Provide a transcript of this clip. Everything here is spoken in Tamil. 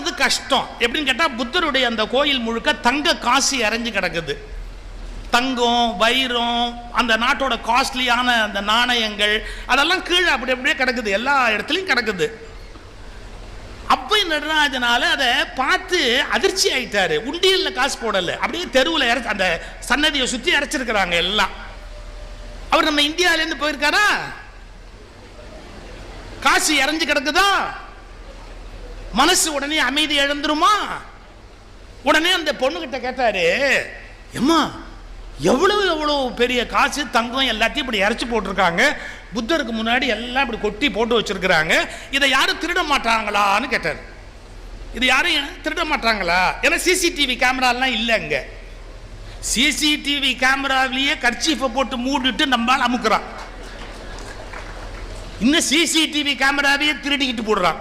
மூணாவது கஷ்டம் எப்படின்னு கேட்டால், புத்தருடைய அந்த கோயில் முழுக்க தங்க காசு இறஞ்சி கிடக்குது. தங்கம், வைரம், அந்த நாட்டோட காஸ்ட்லியான அந்த நாணயங்கள் அதெல்லாம் கீழே அப்படி அப்படியே கிடக்குது, எல்லா இடத்துலையும் கிடக்குது. அப்போ நடராஜனால அதை பார்த்து அதிர்ச்சி ஆயிட்டாரு. உண்டியல்ல காசு போடல, அப்படியே தெருவில் இறச்சி அந்த சன்னதியை சுற்றி இறச்சிருக்கிறாங்க எல்லாம். அவர் நம்ம இந்தியாவிலேருந்து போயிருக்காரா? காசு இறஞ்சி கிடக்குதா? மனசு உடனே அமைதி இழந்துருமா? உடனே அந்த பொண்ணுகிட்ட கேட்டாரு, எம்மா எவ்வளவு எவ்வளவு பெரிய காசு தங்கம் எல்லாத்தையும் இப்படி இறச்சி போட்டிருக்காங்க, புத்தருக்கு முன்னாடி எல்லாம் இப்படி கொட்டி போட்டு வச்சிருக்கிறாங்க, இதை யாரும் திருட மாட்டாங்களான்னு கேட்டார். இது யாரும் திருட மாட்டாங்களா? ஏன்னா சிசிடிவி கேமராலாம் இல்லை அங்க. சிசிடிவி கேமராவிலேயே கர்ச்சீஃபை போட்டு மூடிட்டு நம்மால் அமுக்குறான். இன்னும் சிசிடிவி கேமராவையே திருடிக்கிட்டு போடுறான்.